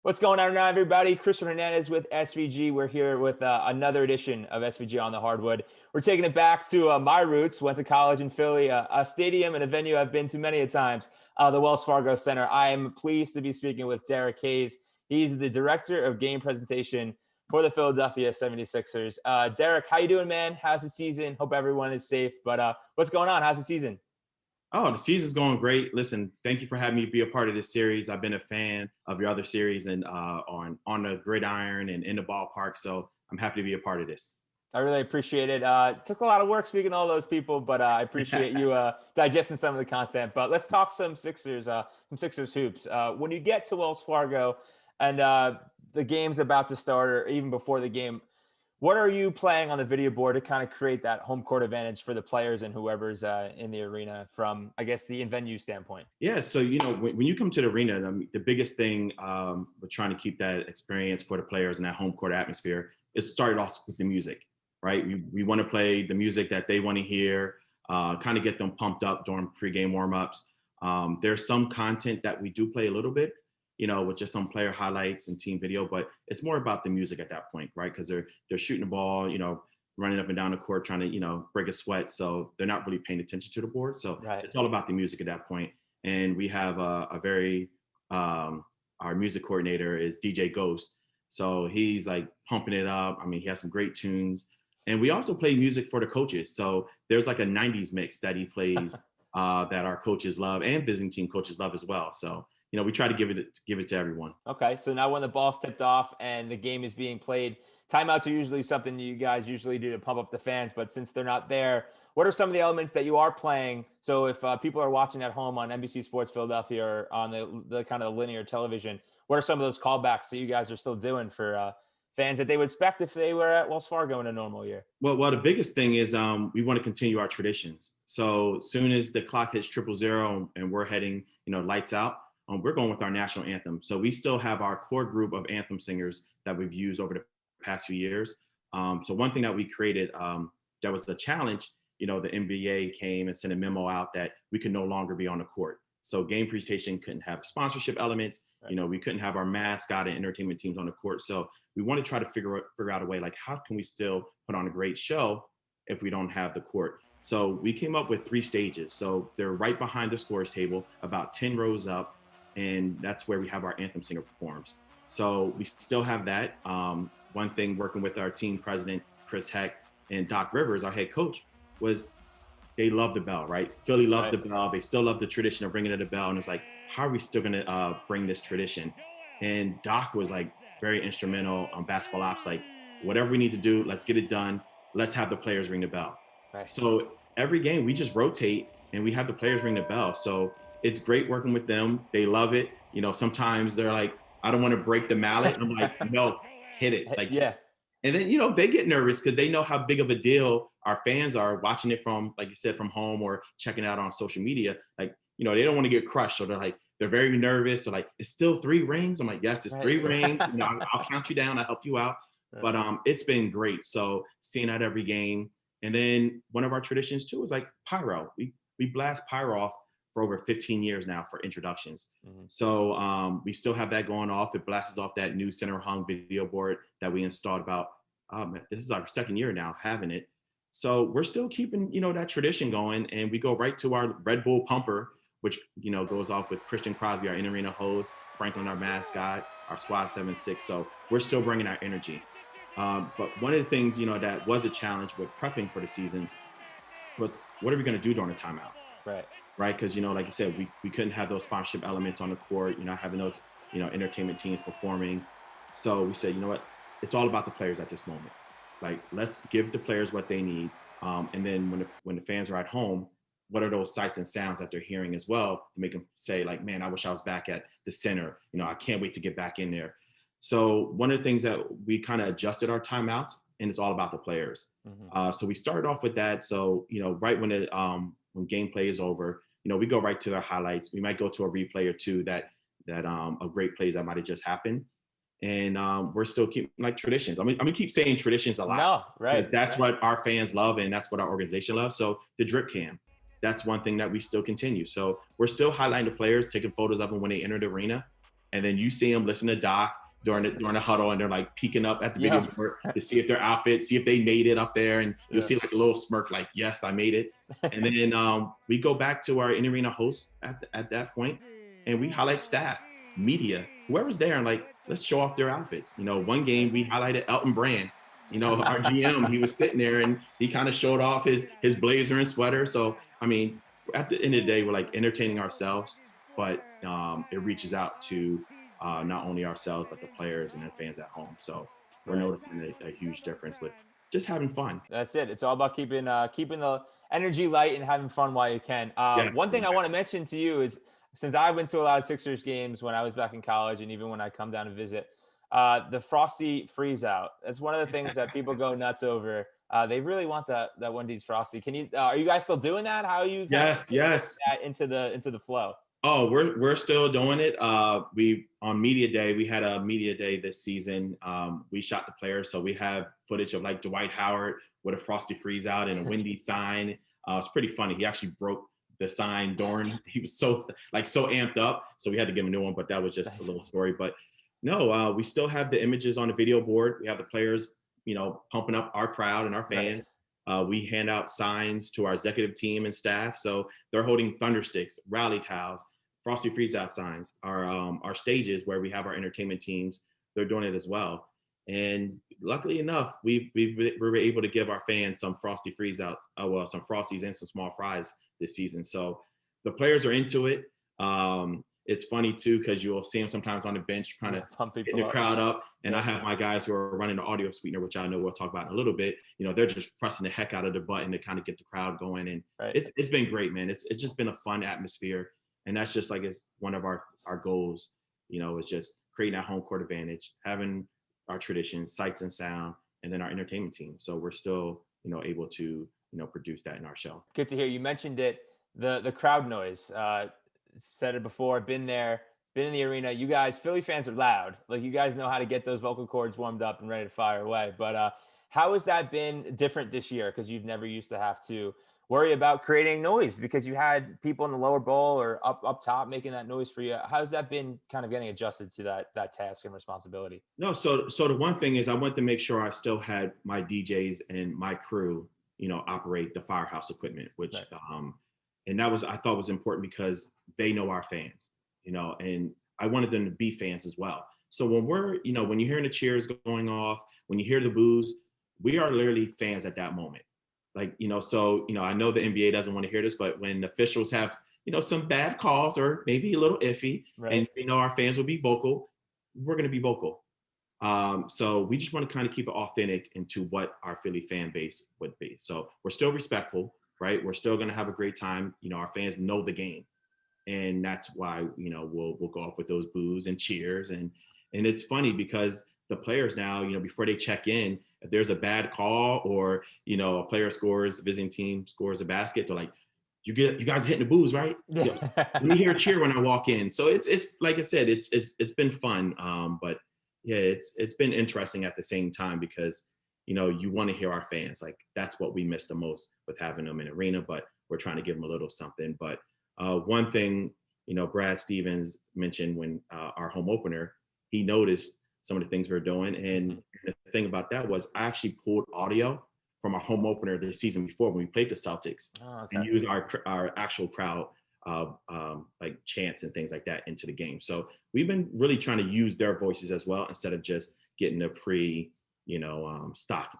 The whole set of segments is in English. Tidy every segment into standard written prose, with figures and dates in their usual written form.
What's going on now, everybody? Kristian Hernandez with SVG. We're here with another edition of SVG on the Hardwood. We're taking it back to my roots. Went to college in Philly, a stadium and a venue I've been to many a times, the Wells Fargo Center. I am pleased to be speaking with Derrick Hayes. He's the director of game presentation for the Philadelphia 76ers. Derrick, how you doing, man? How's the season? Hope everyone is safe. But what's going on? How's the season? Oh, the season's going great. Listen, thank you for having me be a part of this series. I've been a fan of your other series and on the gridiron and in the ballpark. So I'm happy to be a part of this. I really appreciate it. It took a lot of work speaking to all those people, but I appreciate you digesting some of the content. But let's talk some Sixers hoops. When you get to Wells Fargo and the game's about to start, or even before the game, what are you playing on the video board to kind of create that home court advantage for the players and whoever's in the arena from, I guess, the in-venue standpoint? Yeah, so when you come to the arena, the biggest thing we're trying to keep that experience for the players and that home court atmosphere is started off with the music, right? We want to play the music that they want to hear, kind of get them pumped up during pregame warmups. There's some content that we do play a little bit, with just some player highlights and team video, but it's more about the music at that point, right? Because they're shooting the ball, running up and down the court, trying to, break a sweat. So they're not really paying attention to the board. So Right. It's all about the music at that point. And we have our music coordinator is DJ Ghost. So he's like pumping it up. I mean, he has some great tunes. And we also play music for the coaches. So there's like a 90s mix that he plays that our coaches love and visiting team coaches love as well. So we try to give it to everyone. Okay, so now when the ball's tipped off and the game is being played, timeouts are usually something you guys usually do to pump up the fans. But since they're not there, what are some of the elements that you are playing? So if people are watching at home on NBC Sports Philadelphia or on the kind of linear television, what are some of those callbacks that you guys are still doing for fans that they would expect if they were at Wells Fargo in a normal year? Well, the biggest thing is we want to continue our traditions. So soon as the clock hits 000 and we're heading, lights out, we're going with our national anthem. So we still have our core group of anthem singers that we've used over the past few years. So one thing that we created that was the challenge, the NBA came and sent a memo out that we could no longer be on the court. So game presentation couldn't have sponsorship elements. Right. We couldn't have our mascot and entertainment teams on the court. So we want to try to figure out a way, like, how can we still put on a great show if we don't have the court? So we came up with 3 stages. So they're right behind the scores table, about 10 rows up. And that's where we have our anthem singer performs. So we still have that. One thing working with our team president, Chris Heck, and Doc Rivers, our head coach, was they love the bell, right? Philly loves the bell. They still love the tradition of ringing the bell. And it's like, how are we still going to bring this tradition? And Doc was like very instrumental on basketball ops, like, whatever we need to do, let's get it done. Let's have the players ring the bell. Right. So every game we just rotate and we have the players ring the bell. So it's great working with them. They love it. Sometimes they're like, I don't want to break the mallet. I'm like, no, hit it. Like, yeah. And then, they get nervous because they know how big of a deal our fans are watching it from, like you said, from home or checking out on social media. Like, they don't want to get crushed. So they're very nervous. They're like, it's still 3 rings. I'm like, yes, it's 3 rings. I'll count you down. I'll help you out. Right. But it's been great. So seeing that every game. And then one of our traditions too is like Pyro. We blast Pyro off for over 15 years now for introductions. Mm-hmm. So we still have that going off. It blasts off that new center hung video board that we installed about, this is our 2nd year now having it. So we're still keeping, that tradition going, and we go right to our Red Bull pumper, which, goes off with Christian Crosby, our in-arena host, Franklin, our mascot, our squad 7-6. So we're still bringing our energy. But one of the things, that was a challenge with prepping for the season was, what are we going to do during the timeouts? Right. Because, like you said, we couldn't have those sponsorship elements on the court, having those, entertainment teams performing. So we said, it's all about the players at this moment. Like, let's give the players what they need. And then when the fans are at home, what are those sights and sounds that they're hearing as well to make them say, like, man, I wish I was back at the center. I can't wait to get back in there. So one of the things that we kind of adjusted our timeouts, and it's all about the players. Mm-hmm. So we started off with that. So, right when when gameplay is over, we go right to their highlights. We might go to a replay or two that of great plays that might have just happened. And we're still keeping like traditions. I'm gonna keep saying traditions a lot. No, right. Because that's what our fans love and that's what our organization loves. So the drip cam, that's one thing that we still continue. So we're still highlighting the players, taking photos of them when they enter the arena. and then you see them listen to Doc during the huddle, and they're like peeking up at the video board to see if their outfit, see if they made it up there, and you'll see like a little smirk, like, yes, I made it. And then we go back to our in-arena hosts at that point, and we highlight staff, media, whoever's there, and like, let's show off their outfits. One game we highlighted Elton Brand. Our GM, he was sitting there and he kind of showed off his blazer and sweater. So, I mean, at the end of the day, we're like entertaining ourselves, but it reaches out to not only ourselves, but the players and their fans at home. So we're noticing a huge difference with just having fun. That's it. It's all about keeping the energy light and having fun while you can. Yes, one thing I want to mention to you is, since I've been to a lot of Sixers games when I was back in college, and even when I come down to visit, the Frosty freeze out. That's one of the things that people go nuts over. They really want that Wendy's Frosty. Can you? Are you guys still doing that? How are you? Yes. That into the flow. Oh, we're still doing it. We on media day, we had a media day this season. We shot the players, so we have footage of like Dwight Howard with a Frosty freeze out and a Wendy's sign. It's pretty funny. He actually broke the sign during. He was so amped up, so we had to give him a new one. But that was just a little story. But no, we still have the images on the video board. We have the players, pumping up our crowd and our fans. Right. We hand out signs to our executive team and staff. So they're holding thunder sticks, rally towels, Frosty freeze out signs. Our stages where we have our entertainment teams, they're doing it as well. And luckily enough, we were able to give our fans some Frosty freeze outs, some Frosties and some small fries this season. So the players are into it. It's funny too, because you'll see them sometimes on the bench kind of getting the crowd up. And I have my guys who are running the audio sweetener, which I know we'll talk about in a little bit. They're just pressing the heck out of the button to kind of get the crowd going. And it's been great, man. It's just been a fun atmosphere. And that's just like, it's one of our goals, is just creating that home court advantage, having our traditions, sights and sound, and then our entertainment team. So we're still, able to, produce that in our show. Good to hear. You mentioned it, the crowd noise. Said it before, been there, been in the arena. You guys, Philly fans are loud. Like, you guys know how to get those vocal cords warmed up and ready to fire away. But how has that been different this year? Because you've never used to have to worry about creating noise because you had people in the lower bowl or up top making that noise for you. How's that been kind of getting adjusted to that task and responsibility? No, so the one thing is I wanted to make sure I still had my DJs and my crew, operate the Firehouse equipment, which and that I thought was important because they know our fans, and I wanted them to be fans as well. So when when you're hearing the cheers going off, when you hear the boos, we are literally fans at that moment. Like, so, I know the NBA doesn't want to hear this, but when officials have, some bad calls or maybe a little iffy, and our fans will be vocal, we're going to be vocal. So we just want to kind of keep it authentic into what our Philly fan base would be. So we're still respectful, right? We're still going to have a great time. Our fans know the game. And that's why, we'll go up with those boos and cheers. And it's funny because the players now, before they check in, if there's a bad call or, a player visiting team scores a basket, they're like, you guys are hitting the boos, right? Let me hear a cheer when I walk in. So it's like I said, it's been fun. But yeah, it's been interesting at the same time because, you want to hear our fans. Like, that's what we miss the most with having them in arena, but we're trying to give them a little something. But one thing, Brad Stevens mentioned when our home opener, he noticed some of the things we were doing. And the thing about that was I actually pulled audio from our home opener the season before when we played the Celtics and used our actual crowd like chants and things like that into the game. So we've been really trying to use their voices as well instead of just getting the stock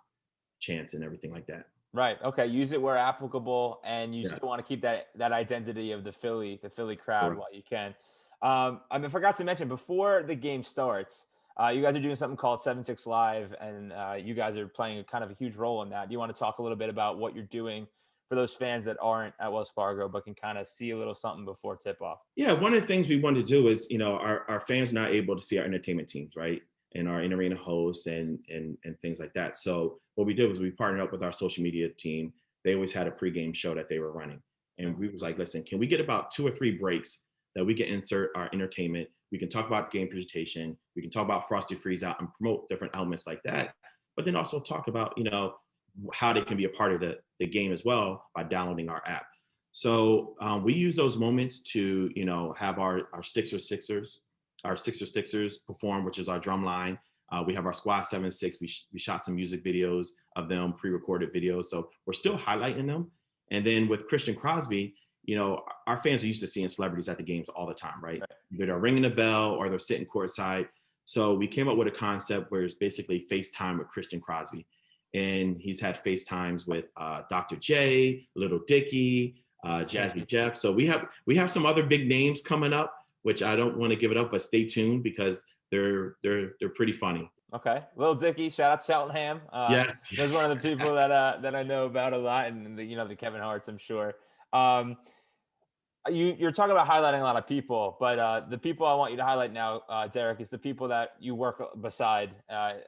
chants and everything like that. Right. Okay. Use it where applicable, and you still want to keep that identity of the Philly crowd while you can. I forgot to mention before the game starts, you guys are doing something called 7-6 Live, and you guys are playing kind of a huge role in that. Do you want to talk a little bit about what you're doing for those fans that aren't at Wells Fargo but can kind of see a little something before tip-off? Yeah, one of the things we want to do is, our fans are not able to see our entertainment teams, right? And our in-arena hosts and things like that. So what we did was we partnered up with our social media team. They always had a pregame show that they were running. And we was like, listen, can we get about 2 or 3 breaks that we can insert our entertainment? We can talk about game presentation. We can talk about Frosty Freeze Out and promote different elements like that. But then also talk about, how they can be a part of the game as well by downloading our app. So we use those moments to, have our Sticks or Sixers our Sixers perform, which is our drum line. We have our Squad 7-6. We shot some music videos of them, pre-recorded videos. So we're still highlighting them. And then with Christian Crosby, you know, our fans are used to seeing celebrities at the games all the time, right? Either they're ringing the bell or they're sitting courtside. So we came up with a concept where it's basically FaceTime with Christian Crosby. And he's had FaceTimes with Dr. J, Little Dicky, Jazzy Jeff. So we have some other big names coming up, which I don't want to give it up, but stay tuned because they're pretty funny. Okay, Little Dicky, shout out to Cheltenham. Yes, He's one of the people that I know about a lot, and the Kevin Hart's, I'm sure. You're talking about highlighting a lot of people, but the people I want you to highlight now, Derrick, is the people that you work beside,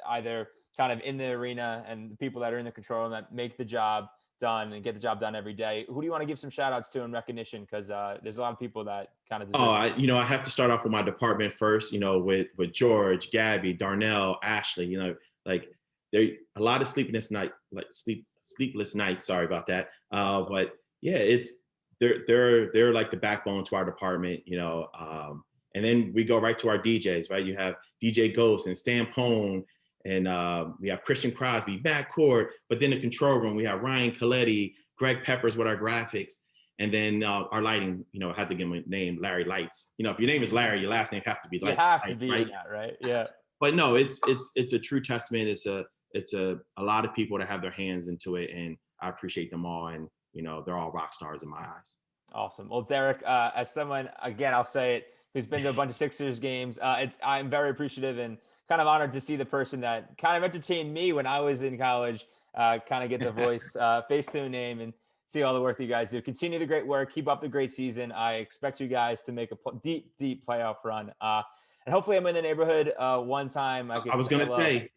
either kind of in the arena and the people that are in the control room that make the job done and get the job done every day. Who do you want to give some shout outs to and recognition? Because there's a lot of people that kind of deserve I have to start off with my department first, with George, Gabby, Darnell, Ashley, like there a lot of sleepless nights. Sorry about that. But yeah, they're like the backbone to our department, and then we go right to our DJs, right? You have DJ Ghost and Stan Pone, and we have Christian Crosby, backcourt, but then the control room, we have Ryan Coletti, Greg Peppers with our graphics, and then our lighting, I had to give him a name, Larry Lights. If your name is Larry, your last name have to be Lights. You have to be right? In that, right? Yeah. But no, it's a true testament. It's a lot of people that have their hands into it, and I appreciate them all, and they're all rock stars in my eyes. Awesome. Well, Derrick, as someone, again, I'll say it, who's been to a bunch of Sixers games, I'm very appreciative and kind of honored to see the person that kind of entertained me when I was in college, kind of get the voice, face to a name, and see all the work that you guys do. Continue the great work. Keep up the great season. I expect you guys to make a deep playoff run. And hopefully I'm in the neighborhood one time. I was going to say,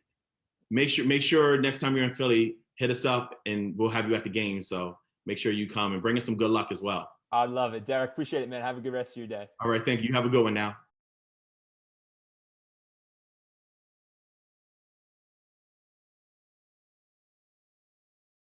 make sure next time you're in Philly, hit us up and we'll have you at the game. So make sure you come and bring us some good luck as well. I love it. Derrick, appreciate it, man. Have a good rest of your day. All right. Thank you. Have a good one now.